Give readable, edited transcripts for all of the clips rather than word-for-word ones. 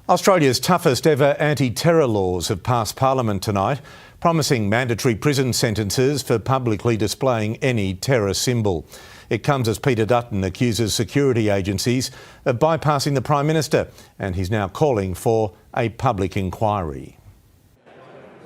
Australia's toughest ever anti-terror laws have passed Parliament tonight, promising mandatory prison sentences for publicly displaying any terror symbol. It comes as Peter Dutton accuses security agencies of bypassing the Prime Minister, and he's now calling for a public inquiry.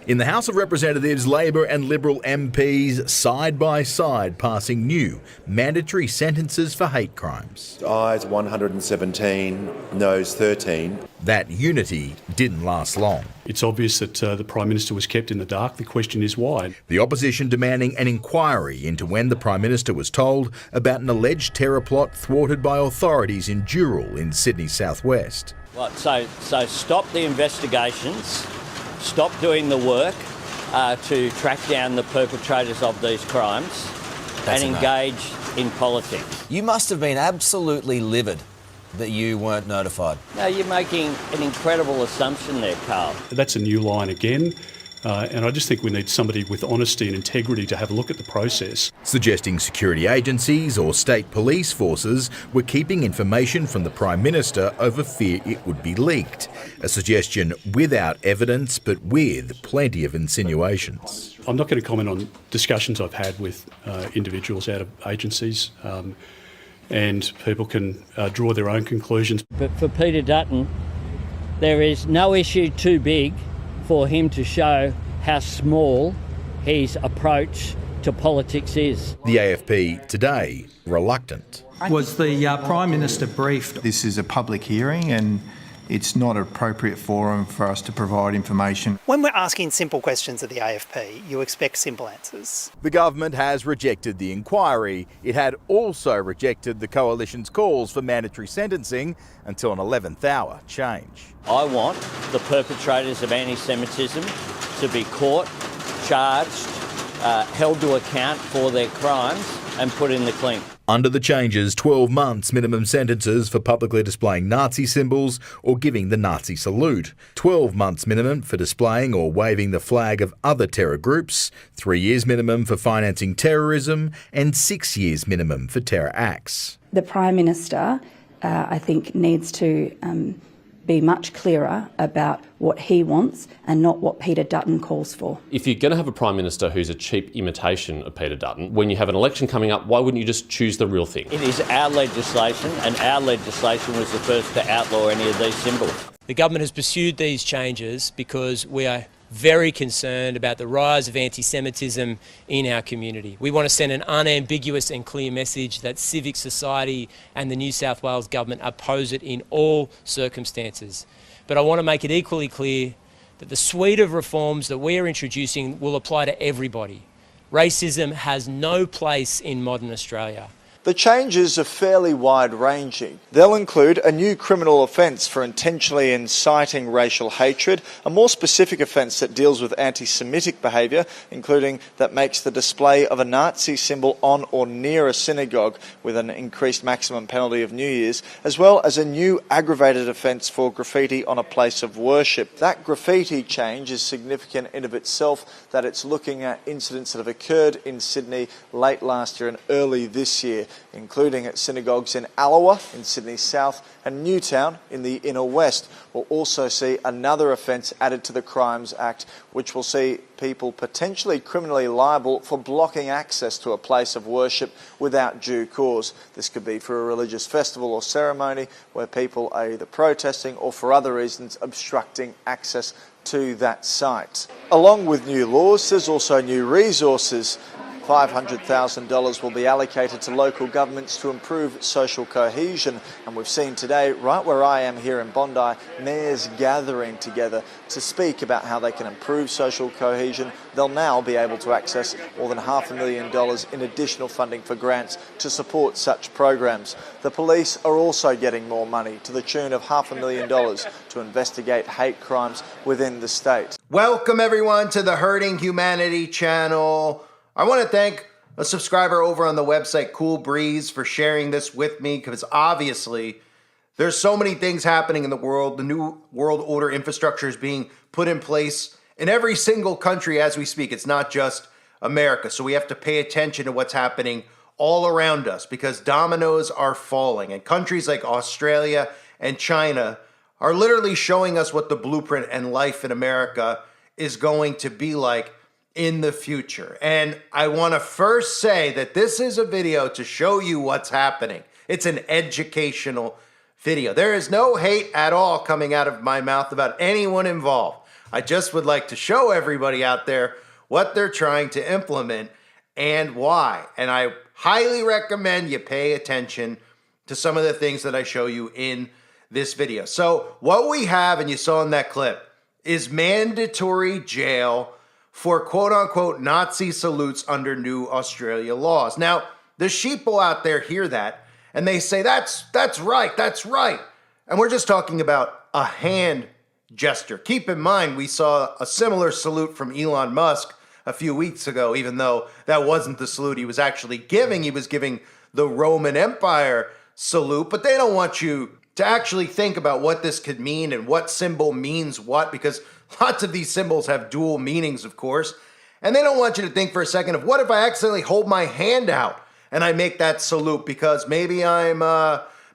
In the House of Representatives, Labor and Liberal MPs side by side passing new mandatory sentences for hate crimes. Ayes 117, noes 13. That unity didn't last long. It's obvious that the Prime Minister was kept in the dark. The question is why. The opposition demanding an inquiry into when the Prime Minister was told about an alleged terror plot thwarted by authorities in Dural in Sydney's southwest. So stop the investigations. Stop doing the work to track down the perpetrators of these crimes and engage in politics. You must have been absolutely livid that you weren't notified. Now, you're making an incredible assumption there, Carl. That's a new line again. And I just think we need somebody with honesty and integrity to have a look at the process. Suggesting security agencies or state police forces were keeping information from the Prime Minister over fear it would be leaked. A suggestion without evidence but with plenty of insinuations. I'm not going to comment on discussions I've had with individuals out of agencies, and people can draw their own conclusions. But for Peter Dutton, there is no issue too big for him to show how small his approach to politics is. The AFP today reluctant. Was the Prime Minister briefed? This is a public hearing and it's not an appropriate forum for us to provide information. When we're asking simple questions at the AFP, you expect simple answers. The government has rejected the inquiry. It had also rejected the coalition's calls for mandatory sentencing until an 11th hour change. I want the perpetrators of anti-Semitism to be caught, charged, held to account for their crimes and put in the clink. Under the changes, 12 months minimum sentences for publicly displaying Nazi symbols or giving the Nazi salute, 12 months minimum for displaying or waving the flag of other terror groups, 3 years minimum for financing terrorism, and 6 years minimum for terror acts. The Prime Minister, I think, needs to be much clearer about what he wants and not what Peter Dutton calls for. If you're going to have a Prime Minister who's a cheap imitation of Peter Dutton, when you have an election coming up, why wouldn't you just choose the real thing? It is our legislation, and our legislation was the first to outlaw any of these symbols. The government has pursued these changes because we are very concerned about the rise of anti-Semitism in our community. We want to send an unambiguous and clear message that civic society and the New South Wales government oppose it in all circumstances. But I want to make it equally clear that the suite of reforms that we are introducing will apply to everybody. Racism has no place in modern Australia. The changes are fairly wide-ranging. They'll include a new criminal offence for intentionally inciting racial hatred, a more specific offence that deals with anti-Semitic behaviour, including that makes the display of a Nazi symbol on or near a synagogue with an increased maximum penalty of New Year's, as well as a new aggravated offence for graffiti on a place of worship. That graffiti change is significant in of itself, that it's looking at incidents that have occurred in Sydney late last year and early this year, including at synagogues in Alloa in Sydney South and Newtown in the Inner West. We'll also see another offence added to the Crimes Act, which will see people potentially criminally liable for blocking access to a place of worship without due cause. This could be for a religious festival or ceremony where people are either protesting or for other reasons obstructing access to that site. Along with new laws, there's also new resources. $500,000 will be allocated to local governments to improve social cohesion. And we've seen today, right where I am here in Bondi, mayors gathering together to speak about how they can improve social cohesion. They'll now be able to access more than $500,000 in additional funding for grants to support such programs. The police are also getting more money, to the tune of $500,000 to investigate hate crimes within the state. Welcome everyone to the Hurting Humanity channel. I want to thank a subscriber over on the website Cool Breeze for sharing this with me, because obviously there's so many things happening in the world. The new world order infrastructure is being put in place in every single country as we speak. It's not just America. So we have to pay attention to what's happening all around us, because dominoes are falling, and countries like Australia and China are literally showing us what the blueprint and life in America is going to be like in the future. And I want to first say that this is a video to show you what's happening. It's an educational video. There is no hate at all coming out of my mouth about anyone involved. I just would like to show everybody out there what they're trying to implement and why. And I highly recommend you pay attention to some of the things that I show you in this video. So what we have, and you saw in that clip, is mandatory jail for quote unquote Nazi salutes under new Australia laws. Now, the sheeple out there hear that and they say, that's right. And we're just talking about a hand gesture. Keep in mind, we saw a similar salute from Elon Musk a few weeks ago, even though that wasn't the salute he was actually giving. He was giving the Roman Empire salute, but they don't want you to actually think about what this could mean and what symbol means what, because lots of these symbols have dual meanings, of course. And they don't want you to think for a second of what if I accidentally hold my hand out and I make that salute because maybe I'm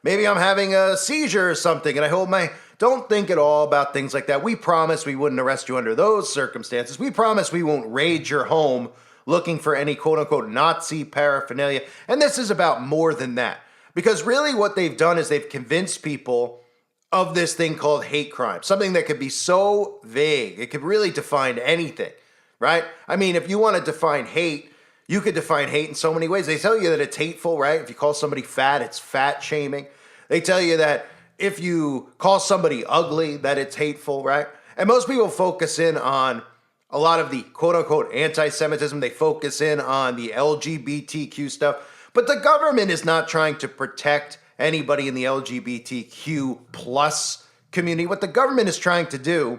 having a seizure or something and I hold my... Don't think at all about things like that. We promise we wouldn't arrest you under those circumstances. We promise we won't raid your home looking for any quote-unquote Nazi paraphernalia. And this is about more than that. Because really what they've done is they've convinced people of this thing called hate crime. Something that could be so vague. It could really define anything, right? I mean, if you want to define hate, you could define hate in so many ways. They tell you that it's hateful, right? If you call somebody fat, it's fat shaming. They tell you that if you call somebody ugly, that it's hateful, right? And most people focus in on a lot of the quote-unquote anti-Semitism. They focus in on the LGBTQ stuff. But the government is not trying to protect anybody in the LGBTQ plus community. What the government is trying to do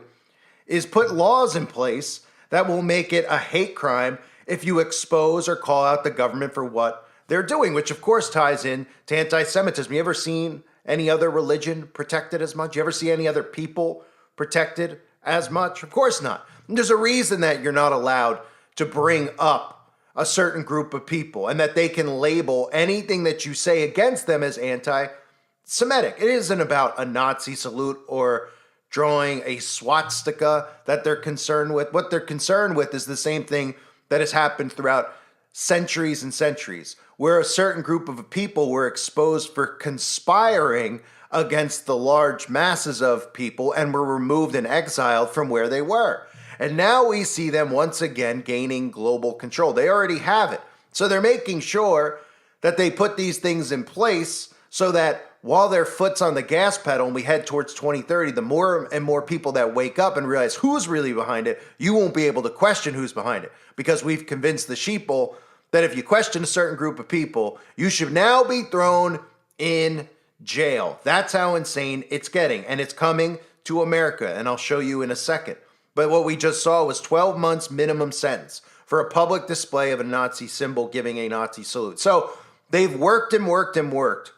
is put laws in place that will make it a hate crime if you expose or call out the government for what they're doing, which of course ties in to anti-Semitism. You ever seen any other religion protected as much? You ever see any other people protected as much? Of course not. And there's a reason that you're not allowed to bring up a certain group of people and that they can label anything that you say against them as anti-Semitic. It isn't about a Nazi salute or drawing a swastika that they're concerned with. What they're concerned with is the same thing that has happened throughout centuries and centuries, where a certain group of people were exposed for conspiring against the large masses of people and were removed and exiled from where they were. And now we see them once again gaining global control. They already have it. So they're making sure that they put these things in place so that while their foot's on the gas pedal and we head towards 2030, the more and more people that wake up and realize who's really behind it, you won't be able to question who's behind it, because we've convinced the sheeple that if you question a certain group of people, you should now be thrown in jail. That's how insane it's getting, and it's coming to America, and I'll show you in a second. But what we just saw was 12 months minimum sentence for a public display of a Nazi symbol giving a Nazi salute. So they've worked and worked and worked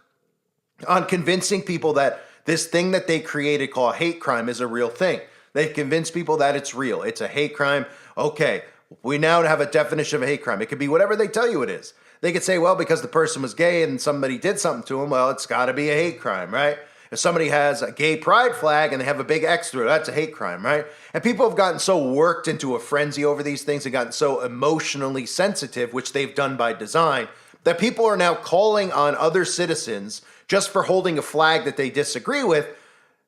on convincing people that this thing that they created called hate crime is a real thing. They've convinced people that it's real. It's a hate crime. Okay, we now have a definition of a hate crime. It could be whatever they tell you it is. They could say, well, because the person was gay and somebody did something to him, well, it's got to be a hate crime, right? If somebody has a gay pride flag and they have a big X through it, that's a hate crime, right? And people have gotten so worked into a frenzy over these things and gotten so emotionally sensitive, which they've done by design, that people are now calling on other citizens just for holding a flag that they disagree with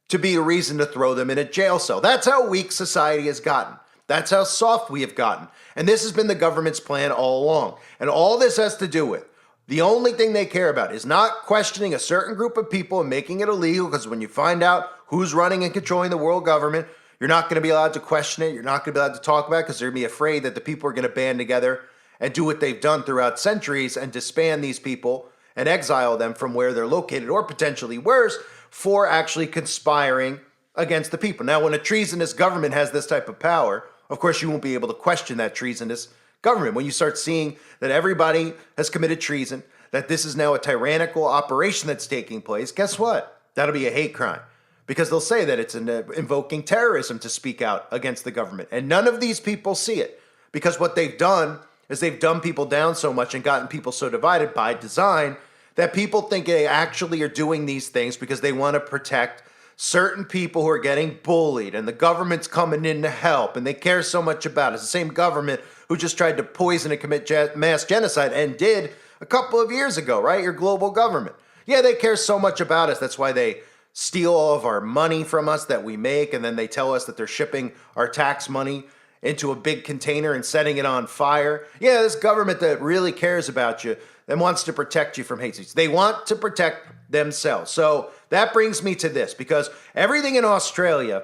to be a reason to throw them in a jail cell. That's how weak society has gotten. That's how soft we have gotten. And this has been the government's plan all along. And all this has to do with, the only thing they care about is not questioning a certain group of people and making it illegal, because when you find out who's running and controlling the world government, you're not going to be allowed to question it. You're not going to be allowed to talk about it because they're going to be afraid that the people are going to band together and do what they've done throughout centuries and disband these people and exile them from where they're located, or potentially worse, for actually conspiring against the people. Now, when a treasonous government has this type of power, of course, you won't be able to question that treasonous government. When you start seeing that everybody has committed treason, that this is now a tyrannical operation that's taking place, guess what? That'll be a hate crime, because they'll say that it's invoking terrorism to speak out against the government. And none of these people see it, because what they've done is they've dumbed people down so much and gotten people so divided by design that people think they actually are doing these things because they want to protect certain people who are getting bullied and the government's coming in to help and they care so much about it. It's the same government who just tried to poison and commit mass genocide and did a couple of years ago, right? Your global government. Yeah, they care so much about us. That's why they steal all of our money from us that we make, and then they tell us that they're shipping our tax money into a big container and setting it on fire. Yeah, this government that really cares about you and wants to protect you from hate speech. They want to protect themselves. So that brings me to this, because everything in Australia,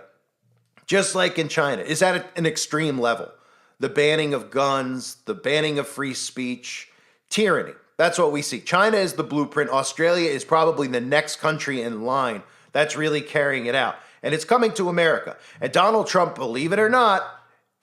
just like in China, is at an extreme level. The banning of guns, the banning of free speech, tyranny. That's what we see. China is the blueprint. Australia is probably the next country in line that's really carrying it out. And it's coming to America. And Donald Trump, believe it or not,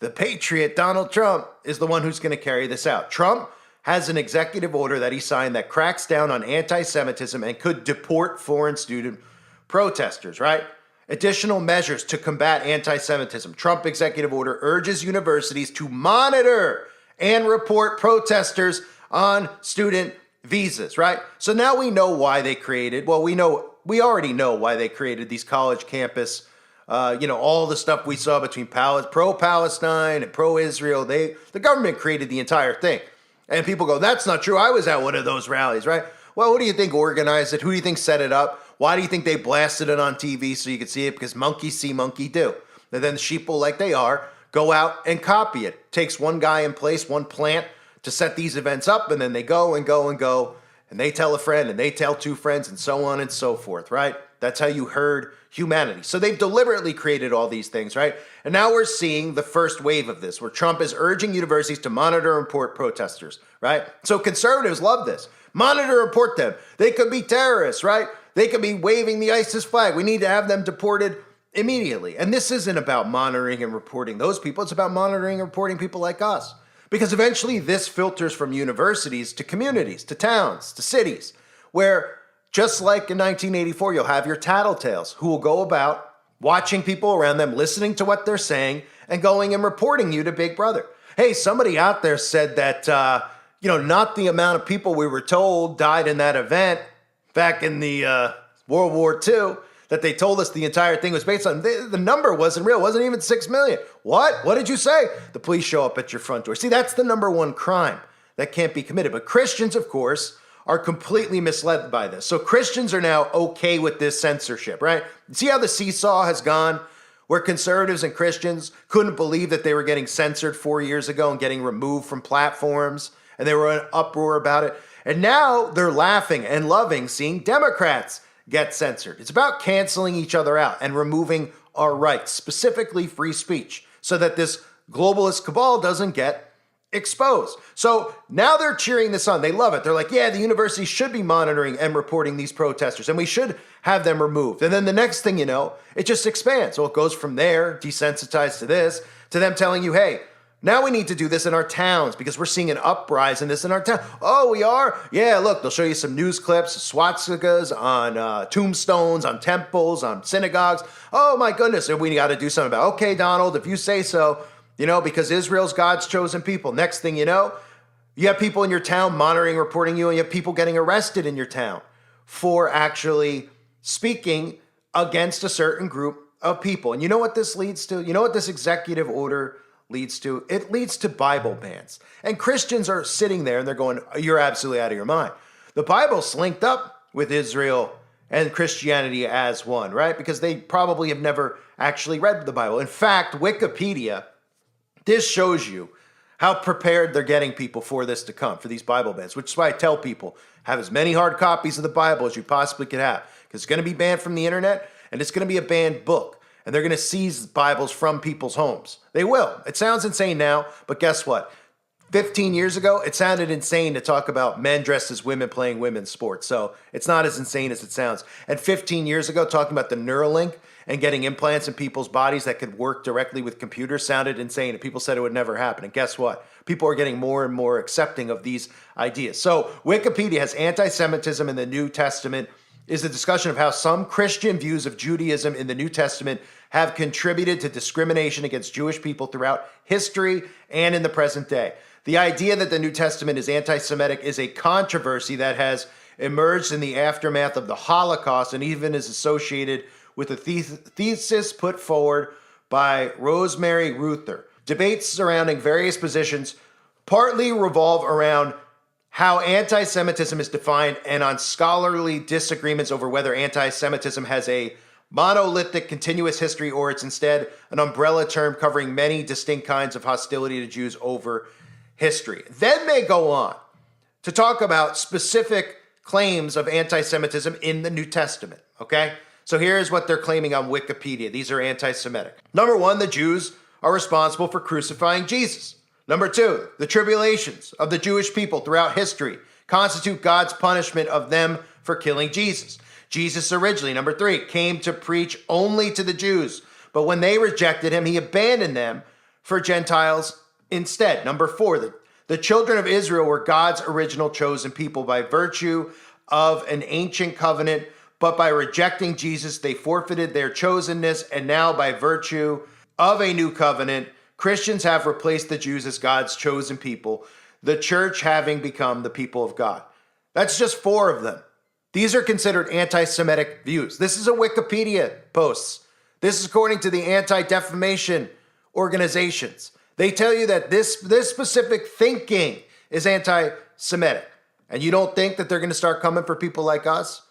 the patriot Donald Trump is the one who's going to carry this out. Trump has an executive order that he signed that cracks down on anti-Semitism and could deport foreign student protesters, right? Additional measures to combat anti-Semitism. Trump executive order urges universities to monitor and report protesters on student visas, right? So now we know why they created, we already know why they created these college campus, all the stuff we saw between pro-Palestine and pro-Israel. The government created the entire thing. And people go, that's not true. I was at one of those rallies, right? Well, who do you think organized it? Who do you think set it up? Why do you think they blasted it on TV so you could see it? Because monkey see, monkey do. And then the sheeple, like they are, go out and copy it. It takes one guy in place, one plant, to set these events up, and then they go and go and go, and they tell a friend, and they tell two friends, and so on and so forth, right? That's how you herd humanity. So they've deliberately created all these things, right? And now we're seeing the first wave of this, where Trump is urging universities to monitor and report protesters, right? So conservatives love this. Monitor and report them. They could be terrorists, right? They could be waving the ISIS flag. We need to have them deported immediately. And this isn't about monitoring and reporting those people. It's about monitoring and reporting people like us. Because eventually this filters from universities to communities, to towns, to cities, where just like in 1984, you'll have your tattletales who will go about watching people around them, listening to what they're saying, and going and reporting you to Big Brother. Hey, somebody out there said that, not the amount of people we were told died in that event back in the World War II, that they told us the entire thing was based on. The number wasn't real. It wasn't even 6 million. What? What did you say? The police show up at your front door. See, that's the number one crime that can't be committed. But Christians, of course, are completely misled by this. So Christians are now okay with this censorship, right? See how the seesaw has gone? Where conservatives and Christians couldn't believe that they were getting censored 4 years ago and getting removed from platforms, and they were in uproar about it. And now they're laughing and loving seeing Democrats get censored. It's about canceling each other out and removing our rights, specifically free speech, so that this globalist cabal doesn't get exposed. So now they're cheering this on. They love it. They're like, yeah, the university should be monitoring and reporting these protesters, and we should have them removed. And then the next thing you know, it just expands. So it goes from there, desensitized to this, to them telling you, hey, now we need to do this in our towns because we're seeing an uprising in this in our town. Oh, we are? Yeah, look, they'll show you some news clips, swastikas on tombstones, on temples, on synagogues. Oh, my goodness, and we got to do something about it. Okay, Donald, if you say so, because Israel's God's chosen people. Next thing you know, you have people in your town monitoring, reporting you, and you have people getting arrested in your town for actually speaking against a certain group of people. And you know what this leads to? You know what this executive order leads to? It leads to Bible bans. And Christians are sitting there and they're going, you're absolutely out of your mind. The Bible's linked up with Israel and Christianity as one, right? Because they probably have never actually read the Bible. In fact, Wikipedia, this shows you how prepared they're getting people for this to come, for these Bible bans, which is why I tell people, have as many hard copies of the Bible as you possibly could have, because it's going to be banned from the internet and it's going to be a banned book. And they're going to seize Bibles from people's homes. They will. It sounds insane now, but guess what? 15 years ago, it sounded insane to talk about men dressed as women playing women's sports. So it's not as insane as it sounds. And 15 years ago, talking about the Neuralink and getting implants in people's bodies that could work directly with computers sounded insane. And people said it would never happen. And guess what? People are getting more and more accepting of these ideas. So Wikipedia has anti-Semitism in the New Testament is a discussion of how some Christian views of Judaism in the New Testament have contributed to discrimination against Jewish people throughout history and in the present day. The idea that the New Testament is anti-Semitic is a controversy that has emerged in the aftermath of the Holocaust and even is associated with a thesis put forward by Rosemary Ruther. Debates surrounding various positions partly revolve around how anti-Semitism is defined and on scholarly disagreements over whether anti-Semitism has a monolithic continuous history or it's instead an umbrella term covering many distinct kinds of hostility to Jews over history. Then they go on to talk about specific claims of anti-Semitism in the New Testament, okay? So here's what they're claiming on Wikipedia. These are anti-Semitic. Number one, the Jews are responsible for crucifying Jesus. Number two, the tribulations of the Jewish people throughout history constitute God's punishment of them for killing Jesus. Jesus originally, number three, came to preach only to the Jews, but when they rejected him, he abandoned them for Gentiles instead. Number four, the children of Israel were God's original chosen people by virtue of an ancient covenant, but by rejecting Jesus, they forfeited their chosenness, and now by virtue of a new covenant, Christians have replaced the Jews as God's chosen people, the church having become the people of God. That's just four of them. These are considered anti-Semitic views. This is a Wikipedia post. This is according to the anti-defamation organizations. They tell you that this specific thinking is anti-Semitic. And you don't think that they're going to start coming for people like us?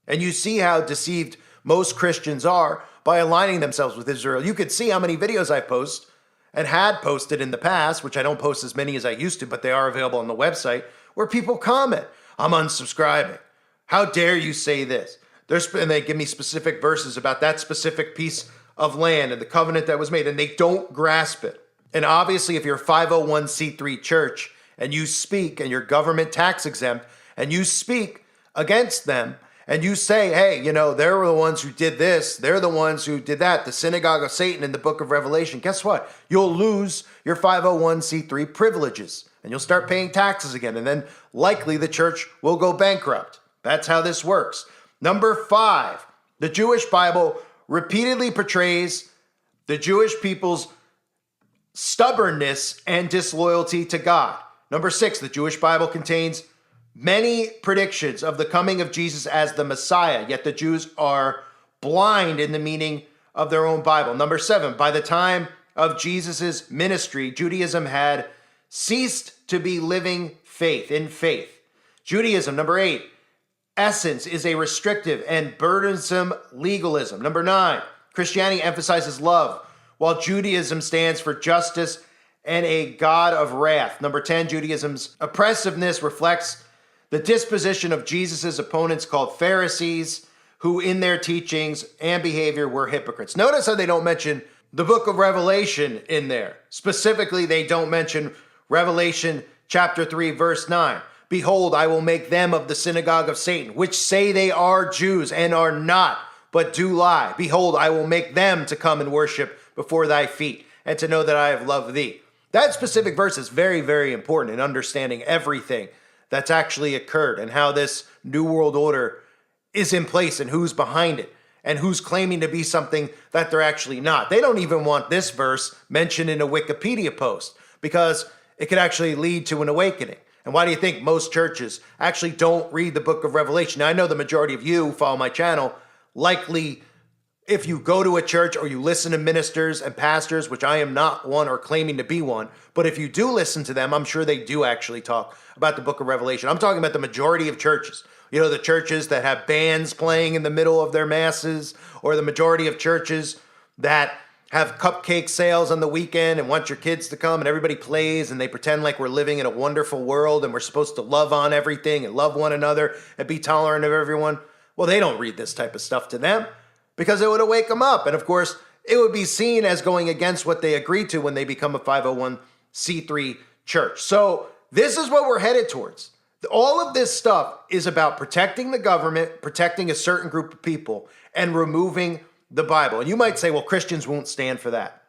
And you see how deceived most Christians are by aligning themselves with Israel. You could see how many videos I post and had posted in the past, which I don't post as many as I used to, but they are available on the website, where people comment, I'm unsubscribing. How dare you say this? And they give me specific verses about that specific piece of land and the covenant that was made, and they don't grasp it. And obviously, if you're a 501c3 church and you speak and you're government tax exempt and you speak against them and you say, hey, you know, they're the ones who did this, they're the ones who did that, the synagogue of Satan in the book of Revelation, guess what? You'll lose your 501c3 privileges and you'll start paying taxes again. And then likely the church will go bankrupt. That's how this works. Number 5, the Jewish Bible repeatedly portrays the Jewish people's stubbornness and disloyalty to God. Number 6, the Jewish Bible contains many predictions of the coming of Jesus as the Messiah, yet the Jews are blind in the meaning of their own Bible. Number 7, by the time of Jesus' ministry, Judaism had ceased to be living faith in faith. Judaism, number 8, essence is a restrictive and burdensome legalism. Number 9, Christianity emphasizes love, while Judaism stands for justice and a God of wrath. Number 10, Judaism's oppressiveness reflects the disposition of Jesus' opponents called Pharisees, who in their teachings and behavior were hypocrites. Notice how they don't mention the book of Revelation in there. Specifically, they don't mention Revelation chapter 3, verse 9. Behold, I will make them of the synagogue of Satan, which say they are Jews and are not, but do lie. Behold, I will make them to come and worship before thy feet, and to know that I have loved thee. That specific verse is very, very important in understanding everything that's actually occurred and how this New World Order is in place and who's behind it and who's claiming to be something that they're actually not. They don't even want this verse mentioned in a Wikipedia post because it could actually lead to an awakening. And why do you think most churches actually don't read the book of Revelation? Now, I know the majority of you who follow my channel likely, if you go to a church or you listen to ministers and pastors, which I am not one or claiming to be one, but if you do listen to them, I'm sure they do actually talk about the book of Revelation. I'm talking about the majority of churches. You know, the churches that have bands playing in the middle of their masses, or the majority of churches that have cupcake sales on the weekend and want your kids to come and everybody plays and they pretend like we're living in a wonderful world and we're supposed to love on everything and love one another and be tolerant of everyone. Well, they don't read this type of stuff to them because it would wake them up. And of course, it would be seen as going against what they agreed to when they become a 501c3 church. So this is what we're headed towards. All of this stuff is about protecting the government, protecting a certain group of people, and removing the Bible. And you might say, well, Christians won't stand for that.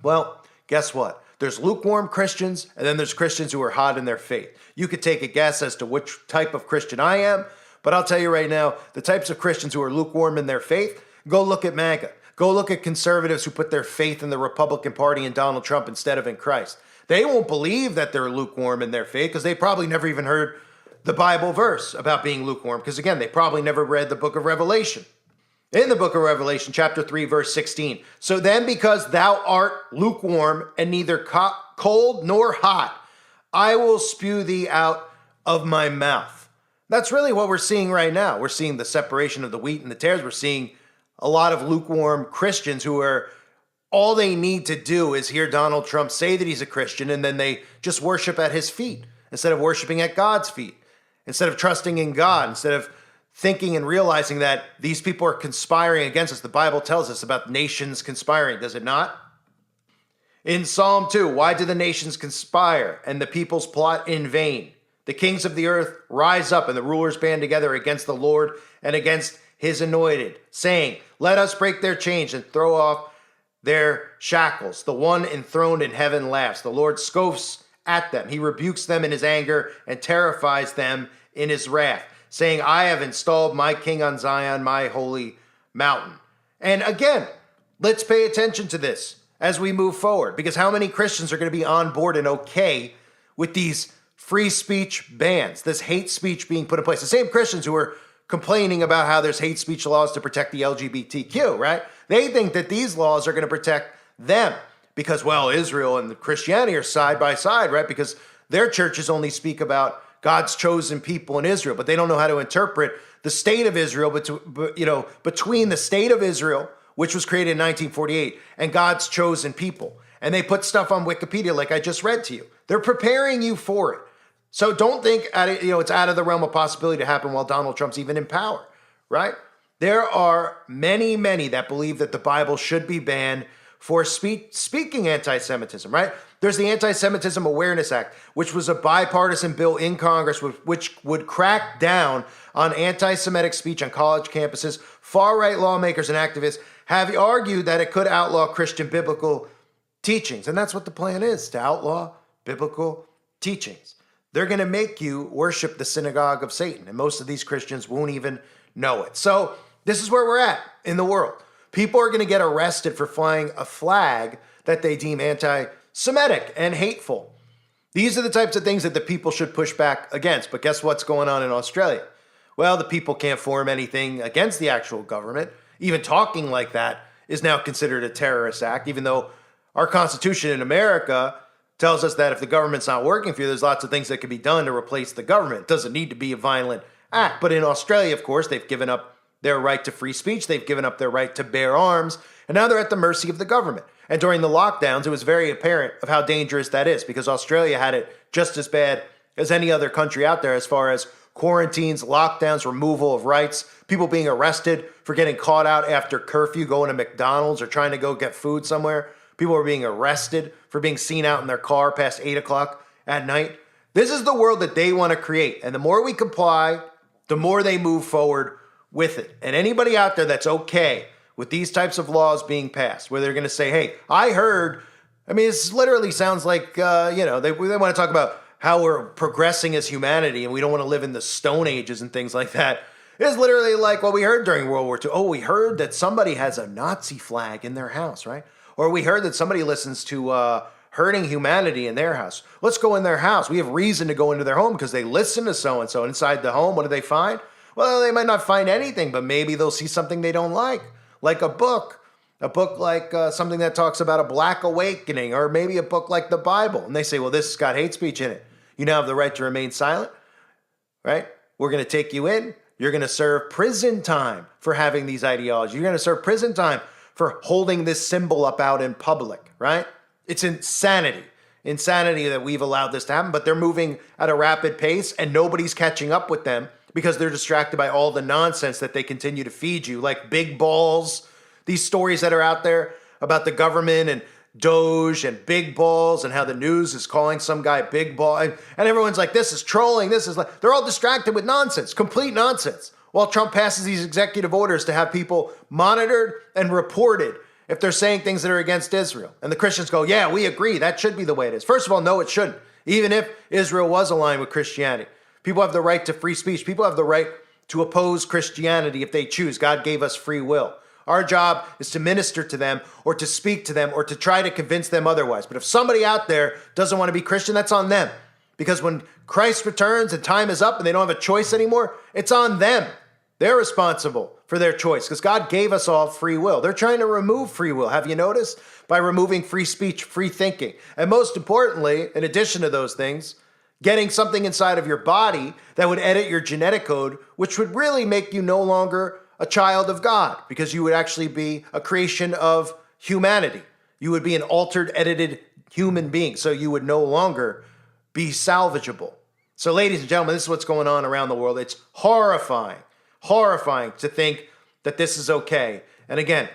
Well, guess what? There's lukewarm Christians, and then there's Christians who are hot in their faith. You could take a guess as to which type of Christian I am, but I'll tell you right now, the types of Christians who are lukewarm in their faith, go look at MAGA. Go look at conservatives who put their faith in the Republican Party and Donald Trump instead of in Christ. They won't believe that they're lukewarm in their faith because they probably never even heard the Bible verse about being lukewarm because, again, they probably never read the book of Revelation. In the book of Revelation, chapter 3, verse 16. So then, because thou art lukewarm and neither cold nor hot, I will spew thee out of my mouth. That's really what we're seeing right now. We're seeing the separation of the wheat and the tares. We're seeing a lot of lukewarm Christians who are, all they need to do is hear Donald Trump say that he's a Christian, and then they just worship at his feet instead of worshiping at God's feet, instead of trusting in God, instead of thinking and realizing that these people are conspiring against us. The Bible tells us about nations conspiring, does it not? In Psalm 2, why do the nations conspire and the peoples plot in vain? The kings of the earth rise up and the rulers band together against the Lord and against his anointed, saying, let us break their chains and throw off their shackles. The one enthroned in heaven laughs. The Lord scoffs at them. He rebukes them in his anger and terrifies them in his wrath, saying, I have installed my king on Zion, my holy mountain. And again, let's pay attention to this as we move forward, because how many Christians are going to be on board and okay with these free speech bans, this hate speech being put in place? The same Christians who are complaining about how there's hate speech laws to protect the LGBTQ, right? They think that these laws are going to protect them because, well, Israel and Christianity are side by side, right? Because their churches only speak about God's chosen people in Israel, but they don't know how to interpret the state of Israel, between the state of Israel, which was created in 1948, and God's chosen people. And they put stuff on Wikipedia like I just read to you. They're preparing you for it. So don't think it's out of the realm of possibility to happen while Donald Trump's even in power, right? There are many, many that believe that the Bible should be banned for speaking anti-Semitism, right? There's the Anti-Semitism Awareness Act, which was a bipartisan bill in Congress, which would crack down on anti-Semitic speech on college campuses. Far-right lawmakers and activists have argued that it could outlaw Christian biblical teachings. And that's what the plan is, to outlaw biblical teachings. They're going to make you worship the synagogue of Satan. And most of these Christians won't even know it. So this is where we're at in the world. People are going to get arrested for flying a flag that they deem anti-Semitic and hateful. These are the types of things that the people should push back against. But guess what's going on in Australia? Well, the people can't form anything against the actual government. Even talking like that is now considered a terrorist act, even though our Constitution in America tells us that if the government's not working for you, there's lots of things that can be done to replace the government. It doesn't need to be a violent act. But in Australia, of course, they've given up their right to free speech. They've given up their right to bear arms. And now they're at the mercy of the government. And during the lockdowns, it was very apparent of how dangerous that is, because Australia had it just as bad as any other country out there as far as quarantines, lockdowns, removal of rights, people being arrested for getting caught out after curfew, going to McDonald's or trying to go get food somewhere. People were being arrested for being seen out in their car past 8 o'clock at night. This is the world that they want to create. And the more we comply, the more they move forward with it. And anybody out there that's okay with these types of laws being passed, where they're going to say, hey, I heard, this literally sounds like, they want to talk about how we're progressing as humanity and we don't want to live in the Stone Ages and things like that. It's literally like what we heard during World War II. Oh, we heard that somebody has a Nazi flag in their house, right? Or we heard that somebody listens to hurting humanity in their house. Let's go in their house. We have reason to go into their home because they listen to so-and-so. Inside the home, what do they find? Well, they might not find anything, but maybe they'll see something they don't like a book like something that talks about a black awakening, or maybe a book like the Bible. And they say, well, this has got hate speech in it. You now have the right to remain silent, right? We're going to take you in. You're going to serve prison time for having these ideologies. You're going to serve prison time for holding this symbol up out in public, right? It's insanity that we've allowed this to happen, but they're moving at a rapid pace and nobody's catching up with them because they're distracted by all the nonsense that they continue to feed you, like big balls, these stories that are out there about the government and Doge and big balls and how the news is calling some guy big ball. And everyone's like, this is trolling. They're all distracted with nonsense, complete nonsense. While Trump passes these executive orders to have people monitored and reported if they're saying things that are against Israel. And the Christians go, yeah, we agree. That should be the way it is. First of all, no, it shouldn't. Even if Israel was aligned with Christianity. People have the right to free speech. People have the right to oppose Christianity if they choose. God gave us free will. Our job is to minister to them or to speak to them or to try to convince them otherwise. But if somebody out there doesn't want to be Christian, that's on them. Because when Christ returns and time is up and they don't have a choice anymore, it's on them. They're responsible for their choice because God gave us all free will. They're trying to remove free will. Have you noticed? By removing free speech, free thinking. And most importantly, in addition to those things, getting something inside of your body that would edit your genetic code, which would really make you no longer a child of God because you would actually be a creation of humanity. You would be an altered, edited human being. So you would no longer be salvageable. So ladies and gentlemen, this is what's going on around the world. It's horrifying to think that this is okay. And again,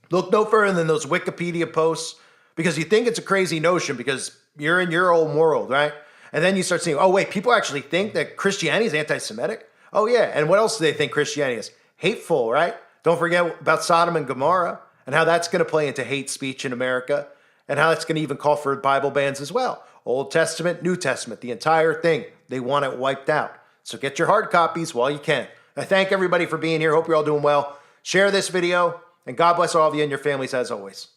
look no further than those Wikipedia posts because you think it's a crazy notion because you're in your own world, right? And then you start seeing, oh wait, people actually think that Christianity is anti-Semitic? Oh yeah, and what else do they think Christianity is? Hateful, right? Don't forget about Sodom and Gomorrah and how that's going to play into hate speech in America and how that's going to even call for Bible bans as well. Old Testament, New Testament, the entire thing. They want it wiped out. So get your hard copies while you can. I thank everybody for being here. Hope you're all doing well. Share this video, and God bless all of you and your families as always.